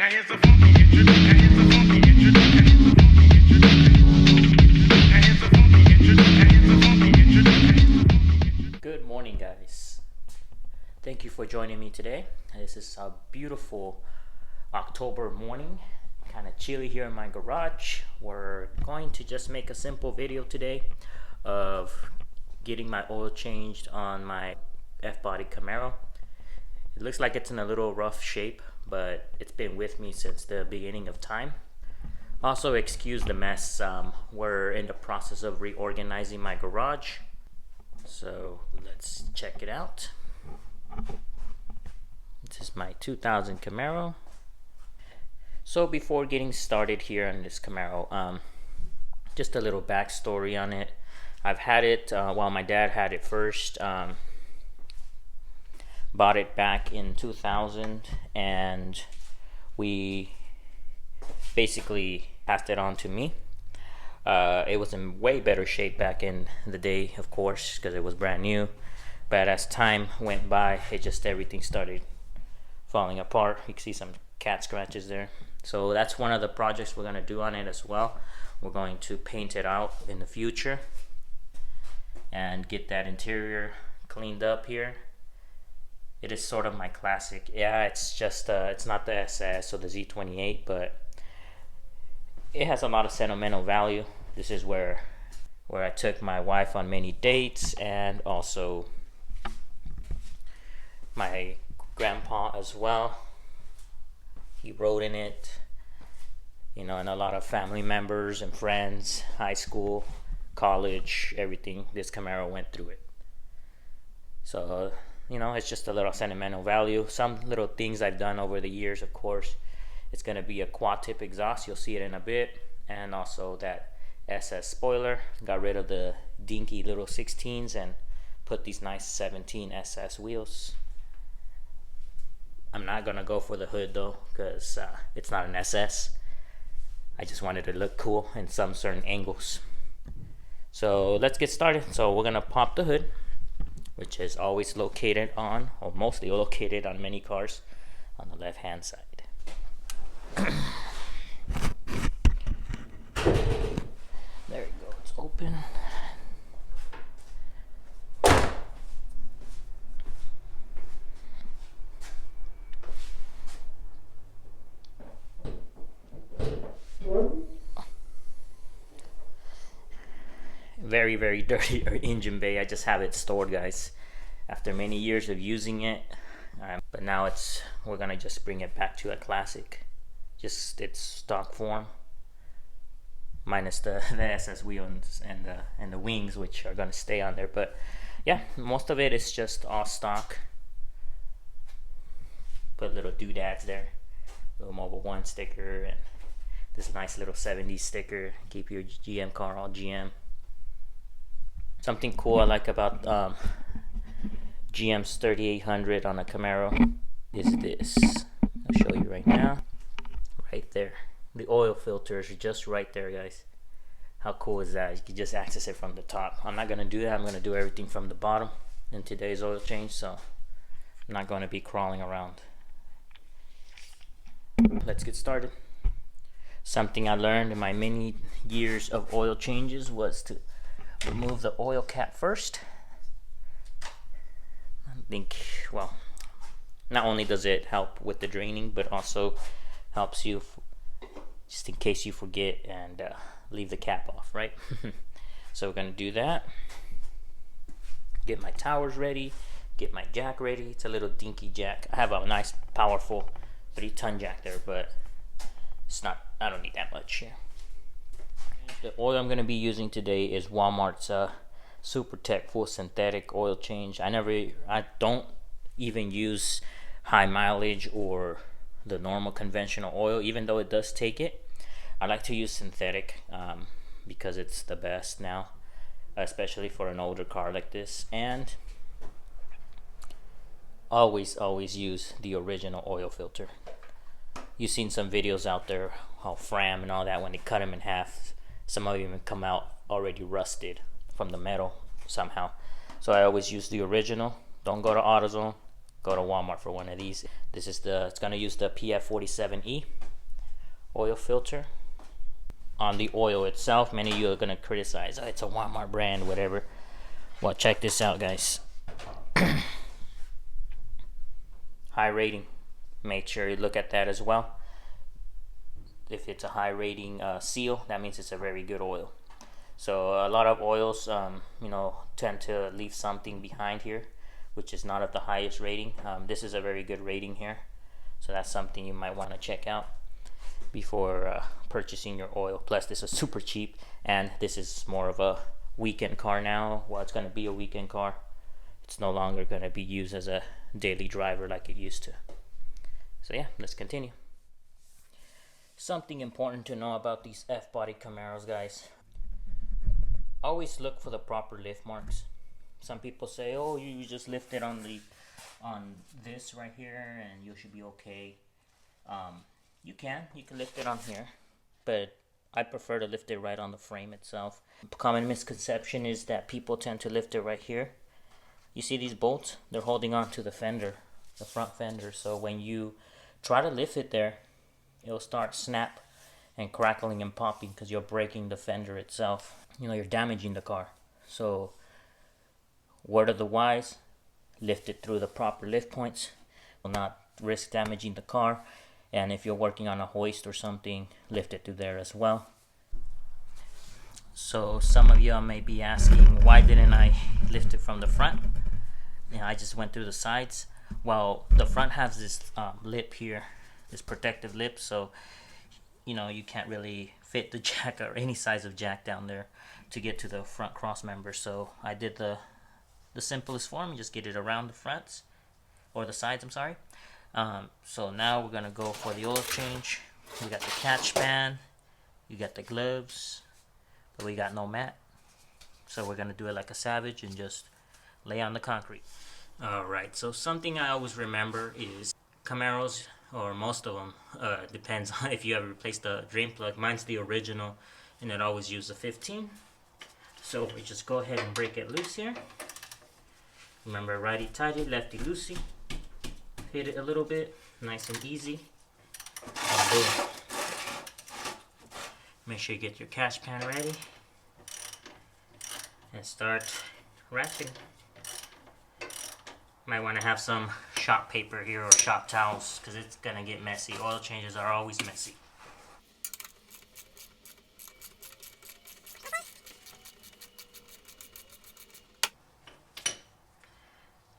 Good morning, guys. Thank you for joining me today. This is a beautiful October morning, kind of chilly here in my garage. We're going to just make a simple video today of getting my oil changed on my F-body Camaro. It looks like it's in a little rough shape, but it's been with me since the beginning of time. Also, excuse the mess. We're in the process of reorganizing my garage. So let's check it out. This is my 2000 Camaro. So before getting started here on this Camaro, just a little backstory on it. I've had it while my dad had it first. Bought it back in 2000 and we basically passed it on to me. It was in way better shape back in the day, of course, because it was brand new. But as time went by, everything started falling apart. You can see some cat scratches there. So that's one of the projects we're going to do on it as well. We're going to paint it out in the future and get that interior cleaned up here. It is sort of my classic. Yeah, it's just it's not the SS or the Z28, but it has a lot of sentimental value. This is where I took my wife on many dates, and also my grandpa as well. He rode in it, you know, and a lot of family members and friends, high school, college, everything. This Camaro went through it. So, you know, it's just a little sentimental value. Some little things I've done over the years, of course. It's going to be a quad tip exhaust. You'll see it in a bit. And also that SS spoiler. Got rid of the dinky little 16s and put these nice 17 SS wheels. I'm not going to go for the hood though, because it's not an SS. I just wanted it to look cool in some certain angles. So let's get started. So we're going to pop the hood, which is always located on, or mostly located on many cars, on the left hand side. There we go, it's open. Very, very dirty engine bay. I just have it stored, guys, after many years of using it. But now we're gonna just bring it back to a classic, just its stock form, minus the SS wheels and the wings, which are gonna stay on there. But yeah, most of it is just all stock. Put little doodads there, little Mobile 1 sticker, and this nice little 70s sticker. Keep your GM car all GM. Something cool I like about GM's 3800 on a Camaro is this. I'll show you right now. Right there. The oil filters are just right there, guys. How cool is that? You can just access it from the top. I'm not going to do that. I'm going to do everything from the bottom in today's oil change, so I'm not going to be crawling around. Let's get started. Something I learned in my many years of oil changes was to remove the oil cap first. I think, well, not only does it help with the draining, but also helps you just in case you forget and leave the cap off, right? So we're gonna do that. Get my towers ready, get my jack ready. It's a little dinky jack. I have a nice powerful 3-ton jack there, but it's not, I don't need that much here. The oil I'm going to be using today is Walmart's Super Tech Full Synthetic Oil Change. I don't even use high mileage or the normal conventional oil, even though it does take it. I like to use synthetic because it's the best now, especially for an older car like this. And always use the original oil filter. You've seen some videos out there how Fram and all that, when they cut them in half, some of them even come out already rusted from the metal somehow. So I always use the original. Don't go to AutoZone, go to Walmart for one of these. This is it's gonna use the PF47E oil filter. On the oil itself, many of you are gonna criticize, oh, it's a Walmart brand, whatever. Well, check this out, guys. High rating. Make sure you look at that as well. If it's a high rating seal, that means it's a very good oil. So a lot of oils, you know, tend to leave something behind here, which is not of the highest rating. This is a very good rating here, so that's something you might want to check out before purchasing your oil. Plus, this is super cheap, and this is more of a weekend car now. Well, it's going to be a weekend car. It's no longer going to be used as a daily driver like it used to. So yeah, let's continue. Something important to know about these F-body Camaros, guys. Always look for the proper lift marks. Some people say, oh, you just lift it on this right here and you should be okay. You can lift it on here, but I prefer to lift it right on the frame itself. A common misconception is that people tend to lift it right here. You see these bolts? They're holding on to the fender, the front fender. So when you try to lift it there, it'll start snap and crackling and popping because you're breaking the fender itself. You know, you're damaging the car. So word of the wise, lift it through the proper lift points. Will not risk damaging the car. And if you're working on a hoist or something, lift it through there as well. So some of you may be asking, why didn't I lift it from the front? You know, I just went through the sides. Well, the front has this lip here, this protective lip, so you know you can't really fit the jack or any size of jack down there to get to the front cross member. So I did the simplest form, just get it around the fronts or the sides, I'm sorry. So now we're gonna go for the oil change. We got the catch pan, you got the gloves, but we got no mat. So we're gonna do it like a savage and just lay on the concrete. Alright, so something I always remember is Camaros, or most of them, depends on if you ever replace the drain plug. Mine's the original and it always used a 15. So we just go ahead and break it loose here. Remember, righty tighty, lefty loosey. Hit it a little bit, nice and easy. And boom. Make sure you get your catch pan ready and start ratcheting. Might want to have some shop paper here or shop towels because it's gonna get messy. Oil changes are always messy.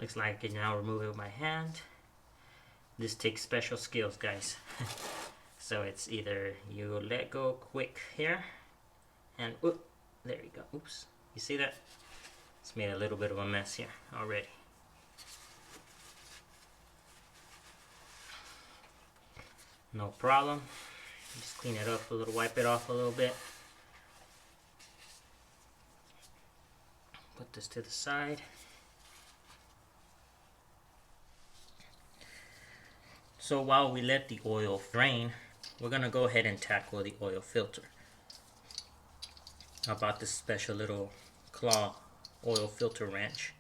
Looks like I can now remove it with my hand. This takes special skills, guys. So it's either you let go quick here and whoop, there you go. Oops, you see that? It's made a little bit of a mess here already. No problem. Just clean it up a little, wipe it off a little bit. Put this to the side. So while we let the oil drain, we're gonna go ahead and tackle the oil filter. I bought this special little claw oil filter wrench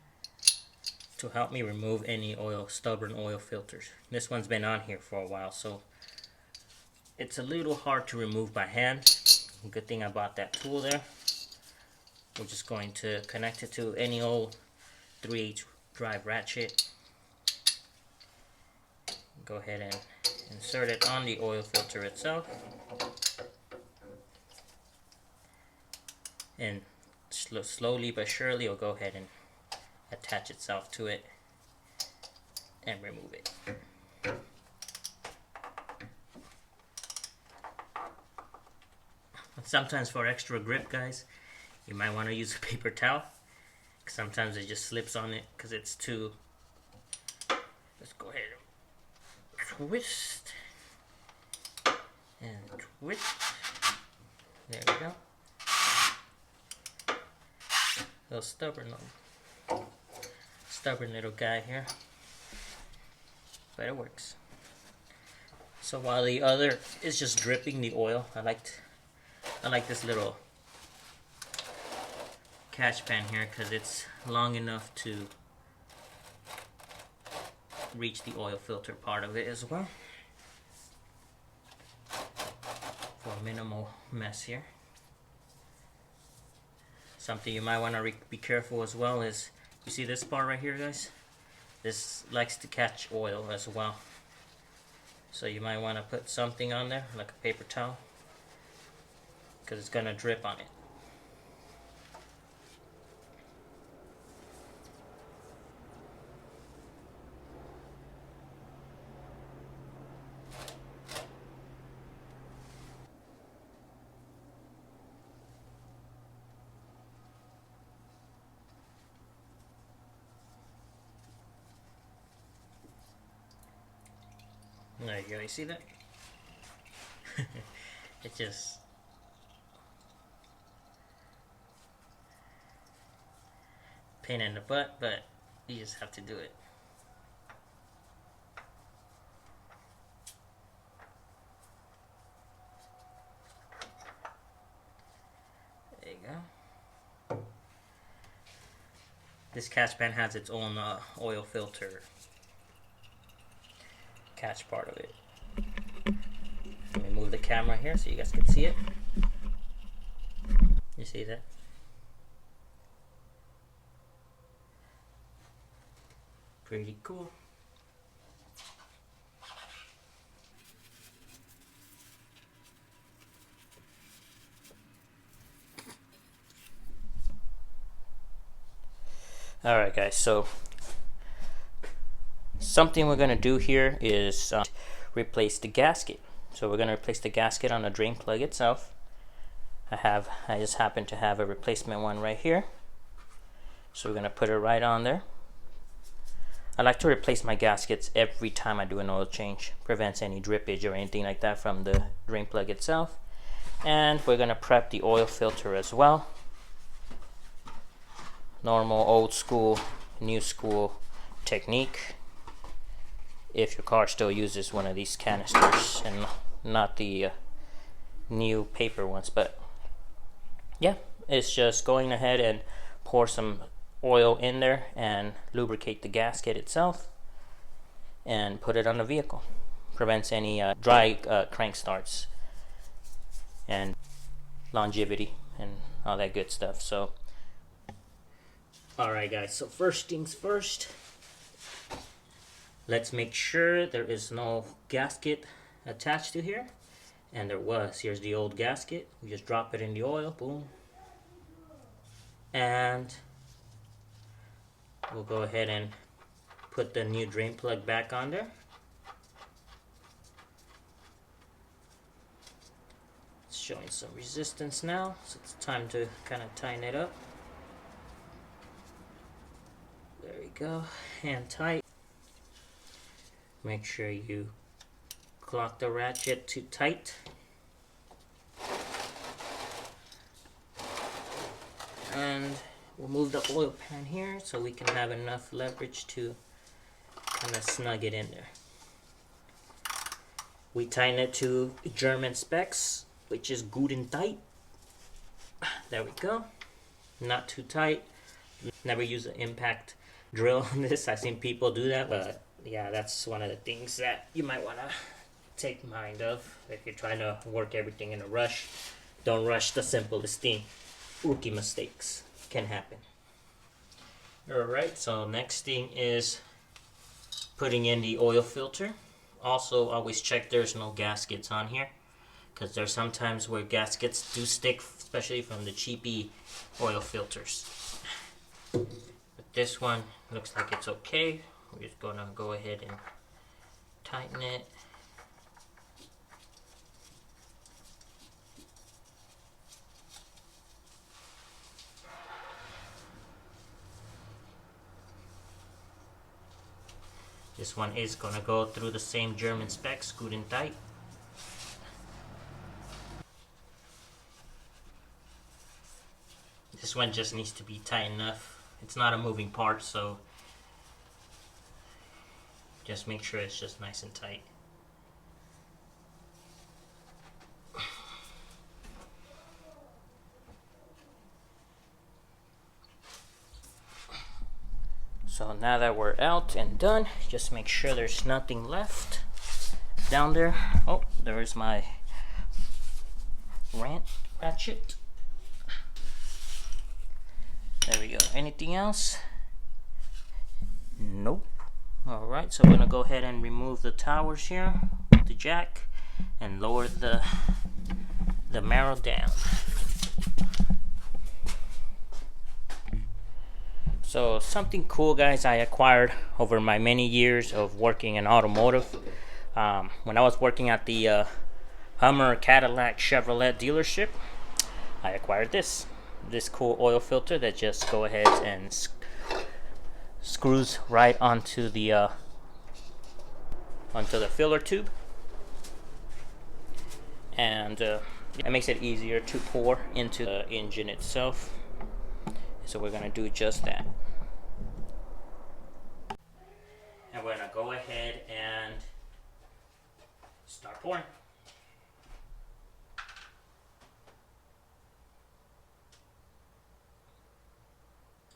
to help me remove any stubborn oil filters. This one's been on here for a while, so it's a little hard to remove by hand. Good thing I bought that tool there. We're just going to connect it to any old 3/8 drive ratchet. Go ahead and insert it on the oil filter itself. And slowly but surely it'll go ahead and attach itself to it and remove it. Sometimes for extra grip, guys, you might want to use a paper towel. Sometimes it just slips on it because it's too. Let's go ahead and twist and twist. There we go. Little stubborn little guy here, but it works. So while the other is just dripping the oil, I like this little catch pan here because it's long enough to reach the oil filter part of it as well. For minimal mess here. Something you might want to be careful as well is, you see this part right here, guys? This likes to catch oil as well. So you might want to put something on there, like a paper towel, because it's going to drip on it. There you go, you see that? It just... pain in the butt, but you just have to do it. There you go. This catch pan has its own oil filter catch part of it. Let me move the camera here so you guys can see it. You see that? Pretty cool. Alright guys, so something we're going to do here is replace the gasket. So we're going to replace the gasket on the drain plug itself. I just happen to have a replacement one right here. So we're going to put it right on there. I like to replace my gaskets every time I do an oil change. Prevents any drippage or anything like that from the drain plug itself. And we're going to prep the oil filter as well. Normal old school, new school technique. If your car still uses one of these canisters and not the new paper ones. But yeah, it's just going ahead and pour some oil in there and lubricate the gasket itself and put it on the vehicle. Prevents any dry crank starts and longevity and all that good stuff. So alright guys, so first things first, let's make sure there is no gasket attached to here. And there was. Here's the old gasket. We just drop it in the oil, boom, and we'll go ahead and put the new drain plug back on there. It's showing some resistance now, so it's time to kind of tighten it up. There we go, hand tight. Make sure you clock the ratchet to tight. And we'll move the oil pan here so we can have enough leverage to kind of snug it in there. We tighten it to German specs, which is good and tight. There we go. Not too tight. Never use an impact drill on this. I've seen people do that, but yeah, that's one of the things that you might want to take mind of if you're trying to work everything in a rush. Don't rush the simplest thing. Rookie mistakes can happen. Alright, so next thing is putting in the oil filter. Also, always check there's no gaskets on here, because there's sometimes where gaskets do stick, especially from the cheapy oil filters. But this one looks like it's okay. We're just gonna go ahead and tighten it. This one is gonna go through the same German specs, good and tight. This one just needs to be tight enough. It's not a moving part, so just make sure it's just nice and tight. So now that we're out, and done. Just make sure there's nothing left down there. Oh, there's my ratchet. There we go. Anything else? Nope. Alright, so I'm gonna go ahead and remove the towers here, the jack, and lower the Camaro down. So something cool, guys, I acquired over my many years of working in automotive. When I was working at the Hummer, Cadillac, Chevrolet dealership, I acquired this cool oil filter that just go ahead and screws right onto the filler tube, and it makes it easier to pour into the engine itself. So we're gonna do just that, and we're gonna go ahead and start pouring.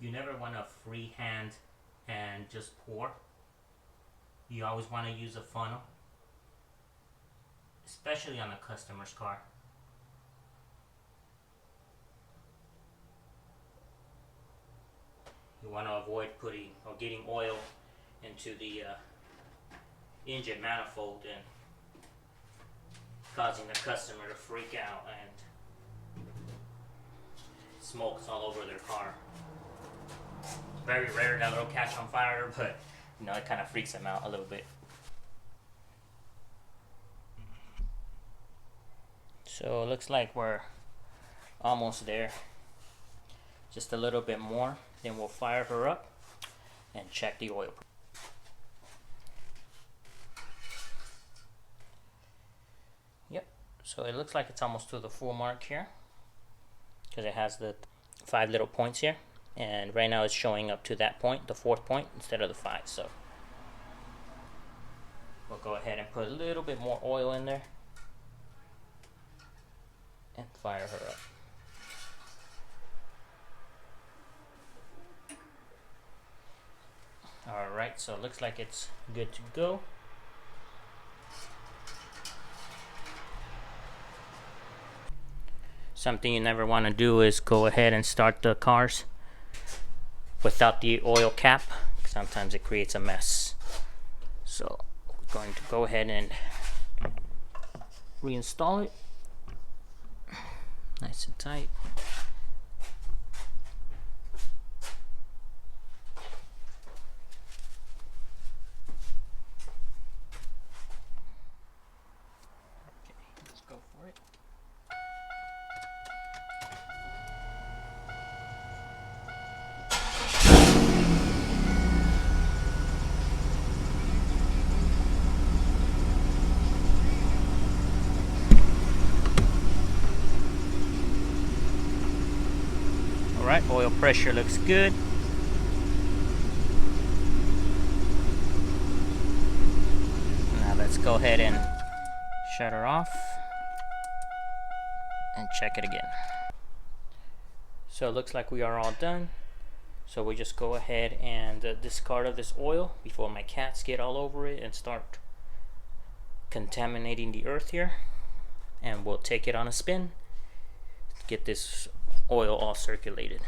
You never want to freehand and just pour. You always want to use a funnel, especially on a customer's car. You want to avoid putting or getting oil into the engine manifold and causing the customer to freak out and smokes all over their car. Very rare that it'll catch on fire, but you know, it kind of freaks them out a little bit. So it looks like we're almost there. Just a little bit more, then we'll fire her up and check the oil. Yep, so it looks like it's almost to the full mark here, because it has the 5 little points here. And right now it's showing up to that point, the 4th point, instead of the 5. So we'll go ahead and put a little bit more oil in there and fire her up. Alright, so it looks like it's good to go. Something you never want to do is go ahead and start the cars without the oil cap. Sometimes it creates a mess. So we're going to go ahead and reinstall it. Nice and tight. Okay, let's go for it. Alright, oil pressure looks good. Now let's go ahead and shut her off and check it again. So it looks like we are all done. So we just go ahead and discard of this oil before my cats get all over it and start contaminating the earth here. And we'll take it on a spin, get this oil all circulated.